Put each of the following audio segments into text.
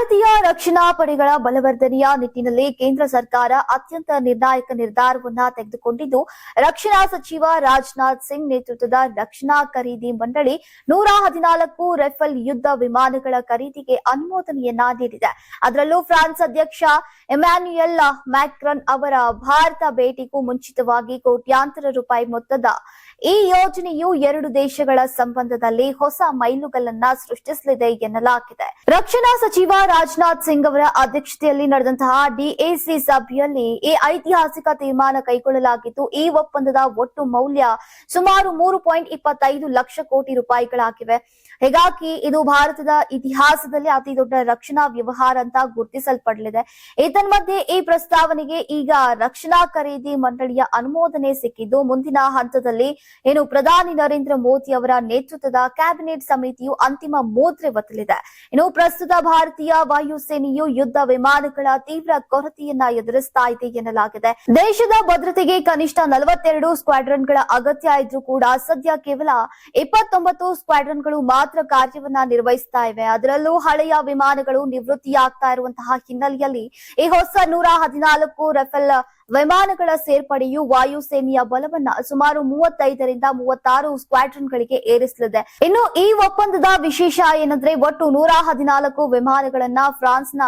ಭಾರತೀಯ ರಕ್ಷಣಾ ಪಡೆಗಳ ಬಲವರ್ಧನೆಯ ನಿಟ್ಟಿನಲ್ಲಿ ಕೇಂದ್ರ ಸರ್ಕಾರ ಅತ್ಯಂತ ನಿರ್ಣಾಯಕ ನಿರ್ಧಾರವನ್ನ ತೆಗೆದುಕೊಂಡಿದ್ದು, ರಕ್ಷಣಾ ಸಚಿವ ರಾಜನಾಥ್ ಸಿಂಗ್ ನೇತೃತ್ವದ ರಕ್ಷಣಾ ಖರೀದಿ ಮಂಡಳಿ 114 ರಫೇಲ್ ಯುದ್ಧ ವಿಮಾನಗಳ ಖರೀದಿಗೆ ಅನುಮೋದನೆಯನ್ನ ನೀಡಿದೆ. ಅದರಲ್ಲೂ ಫ್ರಾನ್ಸ್ ಅಧ್ಯಕ್ಷ ಎಮ್ಯಾನ್ಯುಯಲ್ ಮ್ಯಾಕ್ರಾನ್ ಅವರ ಭಾರತ ಭೇಟಿಗೂ ಮುಂಚಿತವಾಗಿ ಕೋಟ್ಯಾಂತರ ರೂಪಾಯಿ ಮೊತ್ತದ ಈ ಯೋಜನೆಯು ಎರಡು ದೇಶಗಳ ಸಂಬಂಧದಲ್ಲಿ ಹೊಸ ಮೈಲುಗಲ್ಲನ್ನ ಸೃಷ್ಟಿಸಲಿದೆ ಎನ್ನಲಾಗಿದೆ. ರಕ್ಷಣಾ ಸಚಿವ ರಾಜನಾಥ್ ಸಿಂಗ್ ಅವರ ಅಧ್ಯಕ್ಷತೆಯಲ್ಲಿ ನಡೆದಂತಹ ಡಿಎಸಿ ಸಭೆಯಲ್ಲಿ ಈ ಐತಿಹಾಸಿಕ ತೀರ್ಮಾನ ಕೈಗೊಳ್ಳಲಾಗಿದ್ದು, ಈ ಒಪ್ಪಂದದ ಒಟ್ಟು ಮೌಲ್ಯ ಸುಮಾರು 3.25 ಲಕ್ಷ ಕೋಟಿ ರೂಪಾಯಿಗಳಾಗಿವೆ. ಹೀಗಾಗಿ ಇದು ಭಾರತದ ಇತಿಹಾಸದಲ್ಲಿ ಅತಿ ದೊಡ್ಡ ರಕ್ಷಣಾ ವ್ಯವಹಾರ ಅಂತ ಗುರುತಿಸಲ್ಪಡಲಿದೆ. ಏತನ್ಮಧ್ಯೆ ಈ ಪ್ರಸ್ತಾವನೆಗೆ ಈಗ ರಕ್ಷಣಾ ಖರೀದಿ ಮಂಡಳಿಯ ಅನುಮೋದನೆ ಸಿಕ್ಕಿದ್ದು, ಮುಂದಿನ ಹಂತದಲ್ಲಿ ಪ್ರಧಾನಿ ನರೇಂದ್ರ ಮೋದಿ ಅವರ ನೇತೃತ್ವದ ಕ್ಯಾಬಿನೆಟ್ ಸಮಿತಿಯು ಅಂತಿಮ ಮುದ್ರೆ ಒತ್ತಲಿದೆ. ಪ್ರಸ್ತುತ ಭಾರತೀಯ ವಾಯುಸೇನೆಯು ಯುದ್ಧ ವಿಮಾನಗಳ ತೀವ್ರ ಕೊರತೆಯನ್ನ ಎದುರಿಸ್ತಾ ಇದೆ ಎನ್ನಲಾಗಿದೆ. ದೇಶದ ಭದ್ರತೆಗೆ ಕನಿಷ್ಠ 42 ಸ್ಕ್ವಾಡ್ರನ್ಗಳ ಅಗತ್ಯ ಇದ್ರೂ ಕೂಡ ಸದ್ಯ ಕೇವಲ 29 ಸ್ಕ್ವಾಡ್ರನ್ಗಳು ಮಾತ್ರ ಕಾರ್ಯವನ್ನ ನಿರ್ವಹಿಸ್ತಾ ಇವೆ. ಅದರಲ್ಲೂ ಹಳೆಯ ವಿಮಾನಗಳು ನಿವೃತ್ತಿಯಾಗ್ತಾ ಇರುವಂತಹ ಹಿನ್ನೆಲೆಯಲ್ಲಿ ಈ ಹೊಸ 114 ರಫೇಲ್ ವಿಮಾನಗಳ ಸೇರ್ಪಡೆಯು ವಾಯುಸೇನೆಯ ಬಲವನ್ನ ಸುಮಾರು 35ರಿಂದ 36 ಸ್ಕ್ವಾಡ್ರನ್ಗಳಿಗೆ ಏರಿಸಲಿದೆ. ಇನ್ನು ಈ ಒಪ್ಪಂದದ ವಿಶೇಷ ಏನಂದ್ರೆ, ಒಟ್ಟು 114 ವಿಮಾನಗಳನ್ನ ಫ್ರಾನ್ಸ್ನ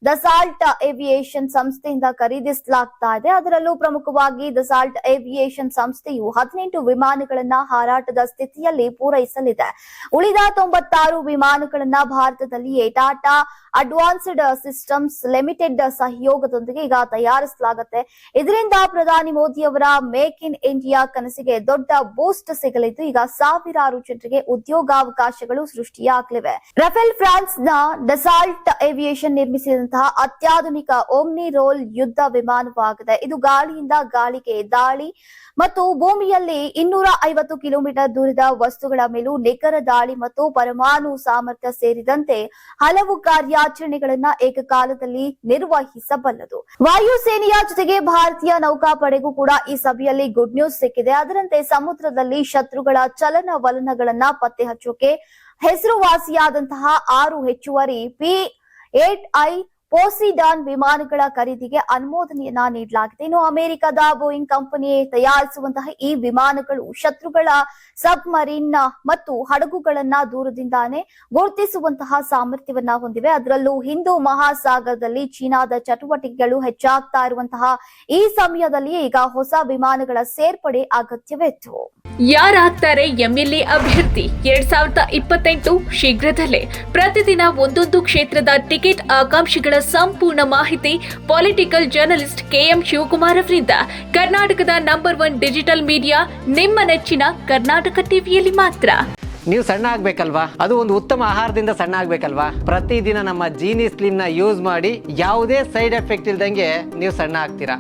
ದಸಾಲ್ಟ್ ಏವಿಯೇಷನ್ ಸಂಸ್ಥೆಯಿಂದ ಖರೀದಿಸಲಾಗ್ತಾ ಇದೆ. ಅದರಲ್ಲೂ ಪ್ರಮುಖವಾಗಿ ದಸಾಲ್ಟ್ ಏವಿಯೇಷನ್ ಸಂಸ್ಥೆಯು 18 ವಿಮಾನಗಳನ್ನ ಹಾರಾಟದ ಸ್ಥಿತಿಯಲ್ಲಿ ಪೂರೈಸಲಿದೆ. ಉಳಿದ 96 ವಿಮಾನಗಳನ್ನ ಭಾರತದಲ್ಲಿಯೇ ಟಾಟಾ ಅಡ್ವಾನ್ಸ್ಡ್ ಸಿಸ್ಟಮ್ಸ್ ಲಿಮಿಟೆಡ್ ಸಹಯೋಗದೊಂದಿಗೆ ಈಗ ತಯಾರಿಸಲಾಗುತ್ತೆ. ಇದರಿಂದ ಪ್ರಧಾನಿ ಮೋದಿ ಅವರ ಮೇಕ್ ಇನ್ ಇಂಡಿಯಾ ಕನಸಿಗೆ ದೊಡ್ಡ ಬೂಸ್ಟ್ ಸಿಗಲಿದ್ದು, ಈಗ ಸಾವಿರಾರು ಜನರಿಗೆ ಉದ್ಯೋಗಾವಕಾಶಗಳು ಸೃಷ್ಟಿಯಾಗಲಿವೆ. ರಫೇಲ್ ಫ್ರಾನ್ಸ್ ನ ಡಸಾಲ್ಟ್ ಏವಿಯೇಷನ್ ನಿರ್ಮಿಸಿದಂತಹ ಅತ್ಯಾಧುನಿಕ ಓಮ್ನಿ ರೋಲ್ ಯುದ್ಧ ವಿಮಾನವಾಗಿದೆ. ಇದು ಗಾಳಿಯಿಂದ ಗಾಳಿಗೆ ದಾಳಿ ಮತ್ತು ಭೂಮಿಯಲ್ಲಿ 250 ಕಿಲೋಮೀಟರ್ ದೂರದ ವಸ್ತುಗಳ ಮೇಲೂ ನಿಖರ ದಾಳಿ ಮತ್ತು ಪರಮಾಣು ಸಾಮರ್ಥ್ಯ ಸೇರಿದಂತೆ ಹಲವು ಕಾರ್ಯಾಚರಣೆಗಳನ್ನ ಏಕಕಾಲದಲ್ಲಿ ನಿರ್ವಹಿಸಬಲ್ಲದು. ವಾಯುಸೇನೆಯ ಜೊತೆಗೆ ಭಾರತೀಯ ನೌಕಾಪಡೆಗೂ ಕೂಡ ಈ ಸಭೆಯಲ್ಲಿ ಗುಡ್ ನ್ಯೂಸ್ ಸಿಕ್ಕಿದೆ. ಅದರಂತೆ ಸಮುದ್ರದಲ್ಲಿ ಶತ್ರುಗಳ ಚಲನವಲನಗಳನ್ನ ಪತ್ತೆ ಹಚ್ಚೋಕೆ ಹೆಸರುವಾಸಿಯಾದಂತಹ 6 ಹೆಚ್ಚುವರಿ P-8I ಪೋಸಿಡಾನ್ ವಿಮಾನಗಳ ಖರೀದಿಗೆ ಅನುಮೋದನೆಯನ್ನ ನೀಡಲಾಗಿದೆ. ಇನ್ನು ಅಮೆರಿಕದ ಬೋಯಿಂಗ್ ಕಂಪನಿ ತಯಾರಿಸುವಂತಹ ಈ ವಿಮಾನಗಳು ಶತ್ರುಗಳ ಸಬ್ಮರೀನ್ ಮತ್ತು ಹಡಗುಗಳನ್ನ ದೂರದಿಂದಾನೇ ಗುರುತಿಸುವಂತಹ ಸಾಮರ್ಥ್ಯವನ್ನ ಹೊಂದಿವೆ. ಅದರಲ್ಲೂ ಹಿಂದೂ ಮಹಾಸಾಗರದಲ್ಲಿ ಚೀನಾದ ಚಟುವಟಿಕೆಗಳು ಹೆಚ್ಚಾಗ್ತಾ ಇರುವಂತಹ ಈ ಸಮಯದಲ್ಲಿ ಈಗ ಹೊಸ ವಿಮಾನಗಳ ಸೇರ್ಪಡೆ ಅಗತ್ಯವಿತ್ತು. ಯಾರಾಗ್ತಾರೆ ಎಂಎಲ್ಎ ಅಭ್ಯರ್ಥಿ 2028 ಶೀಘ್ರದಲ್ಲೇ. ಪ್ರತಿದಿನ ಒಂದೊಂದು ಕ್ಷೇತ್ರದ ಟಿಕೆಟ್ ಆಕಾಂಕ್ಷಿಗಳ ಸಂಪೂರ್ಣ ಮಾಹಿತಿ ಪೊಲಿಟಿಕಲ್ ಜರ್ನಲಿಸ್ಟ್ KM ಶಿವಕುಮಾರ್ ಅವರಿಂದ. ಕರ್ನಾಟಕದ ನಂಬರ್ 1 ಡಿಜಿಟಲ್ ಮೀಡಿಯಾ ನಿಮ್ಮ ನೆಚ್ಚಿನ ಕರ್ನಾಟಕ ಟಿವಿಯಲ್ಲಿ ಮಾತ್ರ. ನೀವು ಸಣ್ಣ ಆಗ್ಬೇಕಲ್ವಾ? ಅದು ಒಂದು ಉತ್ತಮ ಆಹಾರದಿಂದ ಸಣ್ಣ ಆಗ್ಬೇಕಲ್ವಾ? ಪ್ರತಿದಿನ ನಮ್ಮ ಜೀನಿ ಸ್ಲಿಮ್ ನ ಯೂಸ್ ಮಾಡಿ ಯಾವುದೇ ಸೈಡ್ ಎಫೆಕ್ಟ್ ಇಲ್ದಂಗೆ ನೀವು ಸಣ್ಣ ಆಗ್ತೀರಾ.